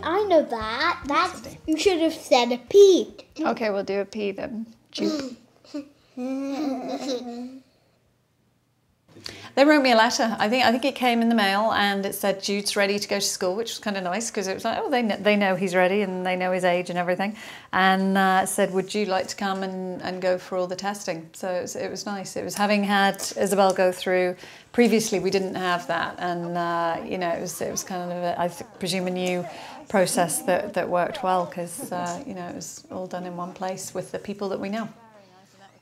I know that. That's, you should have said a P. Okay, we'll do a P then. Jude. They wrote me a letter. I think it came in the mail, and it said Jude's ready to go to school, which was kind of nice because it was like, oh, they know he's ready and they know his age and everything. And it said, would you like to come and go for all the testing? So it was nice. It was having had Isabel go through. Previously, we didn't have that, and you know, it was kind of I presume a new process that worked well because you know, it was all done in one place with the people that we know.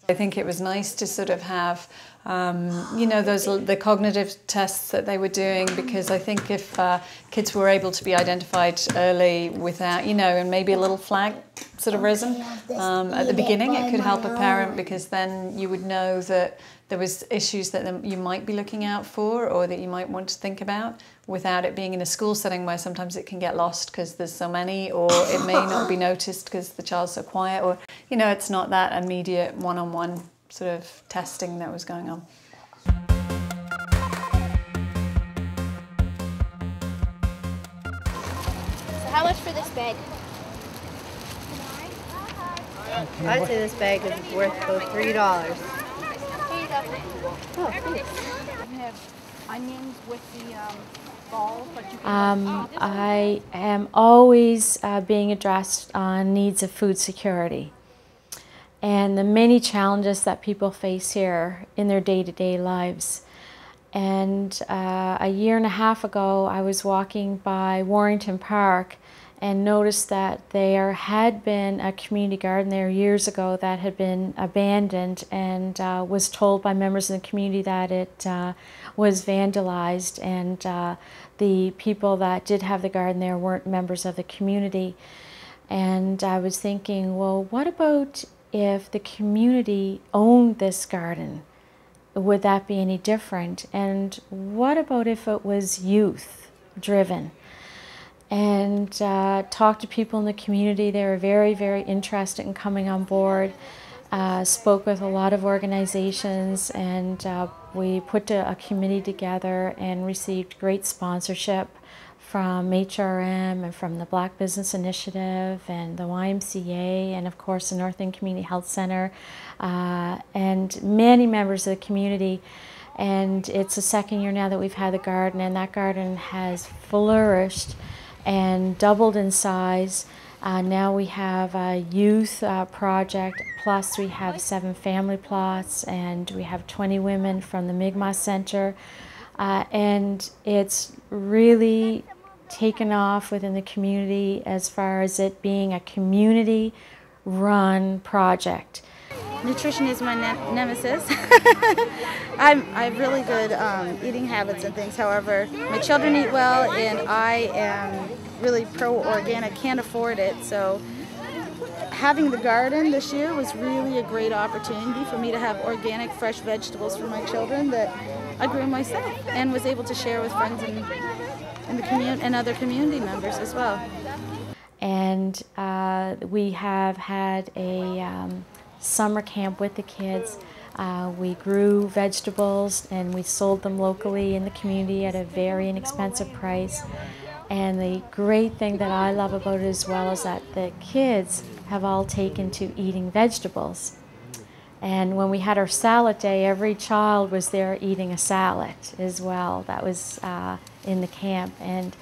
I think it was nice to sort of have, you know, the cognitive tests that they were doing, because I think if kids were able to be identified early without, you know, and maybe a little flag sort of risen at the beginning, it could help a parent, because then you would know that there was issues that you might be looking out for or that you might want to think about, without it being in a school setting where sometimes it can get lost because there's so many, or it may not be noticed because the child's so quiet, or, you know, it's not that immediate one-on-one sort of testing that was going on. So how much for this bag? I'd say this bag is worth about $3. Oh, thanks. You have onions with the balls, but you I am always being addressed on needs of food security and the many challenges that people face here in their day-to-day lives. And a year and a half ago, I was walking by Warrington Park and noticed that there had been a community garden there years ago that had been abandoned, and was told by members of the community that it was vandalized, and the people that did have the garden there weren't members of the community. And I was thinking, well, what about if the community owned this garden? Would that be any different? And what about if it was youth driven? And talked to people in the community. They were very, very interested in coming on board. Spoke with a lot of organizations, and we put a committee together and received great sponsorship from HRM and from the Black Business Initiative and the YMCA, and of course the North End Community Health Center, and many members of the community. And it's the second year now that we've had the garden, and that garden has flourished and doubled in size. Now we have a youth project, plus we have 7 family plots, and we have 20 women from the Mi'kmaq Center. And it's really taken off within the community as far as it being a community-run project. Nutrition is my nemesis. I have really good eating habits and things. However, my children eat well, and I am really pro-organic, can't afford it. So having the garden this year was really a great opportunity for me to have organic, fresh vegetables for my children that I grew myself and was able to share with friends and the community and other community members as well. And we have had a summer camp with the kids. We grew vegetables and we sold them locally in the community at a very inexpensive price. And the great thing that I love about it as well is that the kids have all taken to eating vegetables. And when we had our salad day, every child was there eating a salad as well. That was in the camp. And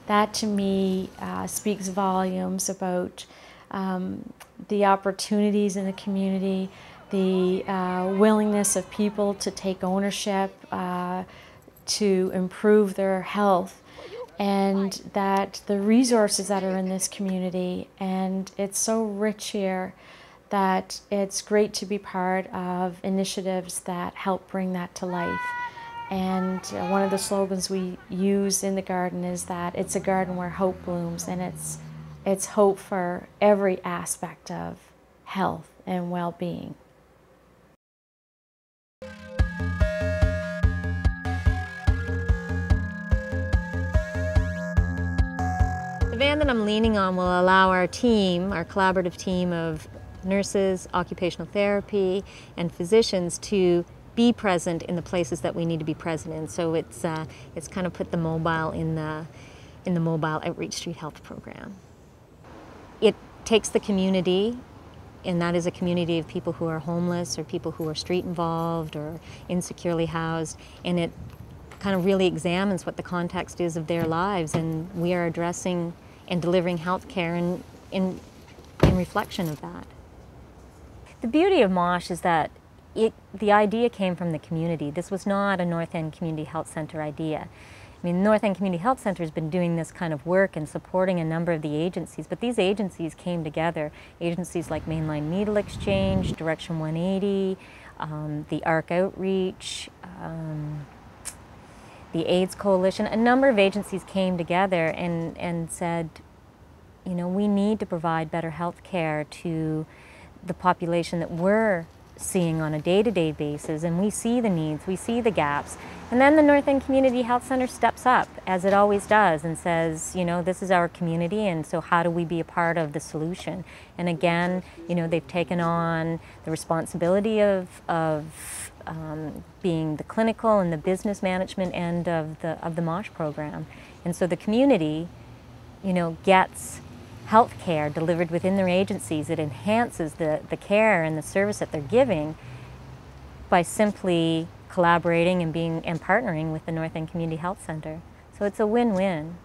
that to me speaks volumes about the opportunities in the community, the willingness of people to take ownership, to improve their health, and that the resources that are in this community, and it's so rich here that it's great to be part of initiatives that help bring that to life. And one of the slogans we use in the garden is that it's a garden where hope blooms, and it's hope for every aspect of health and well-being. The van that I'm leaning on will allow our team, our collaborative team of nurses, occupational therapy, and physicians to be present in the places that we need to be present in. So it's kind of put the mobile in the in the Mobile Outreach Street Health Program. It takes the community, and that is a community of people who are homeless or people who are street involved or insecurely housed, and it kind of really examines what the context is of their lives, and we are addressing and delivering health care in reflection of that. The beauty of MOSH is that the idea came from the community. This was not a North End Community Health Center idea. I mean, North End Community Health Center has been doing this kind of work and supporting a number of the agencies, but these agencies came together. Agencies like Mainline Needle Exchange, Direction 180, the ARC Outreach, the AIDS Coalition, a number of agencies came together and said, you know, we need to provide better health care to the population that we're seeing on a day-to-day basis, and we see the needs, we see the gaps. And then the North End Community Health Center steps up, as it always does, and says, you know, this is our community, and so how do we be a part of the solution? And again, you know, they've taken on the responsibility of being the clinical and the business management end of the MOSH program. And so the community, you know, gets health care delivered within their agencies. It enhances the care and the service that they're giving by simply collaborating and partnering with the North End Community Health Center. So it's a win-win.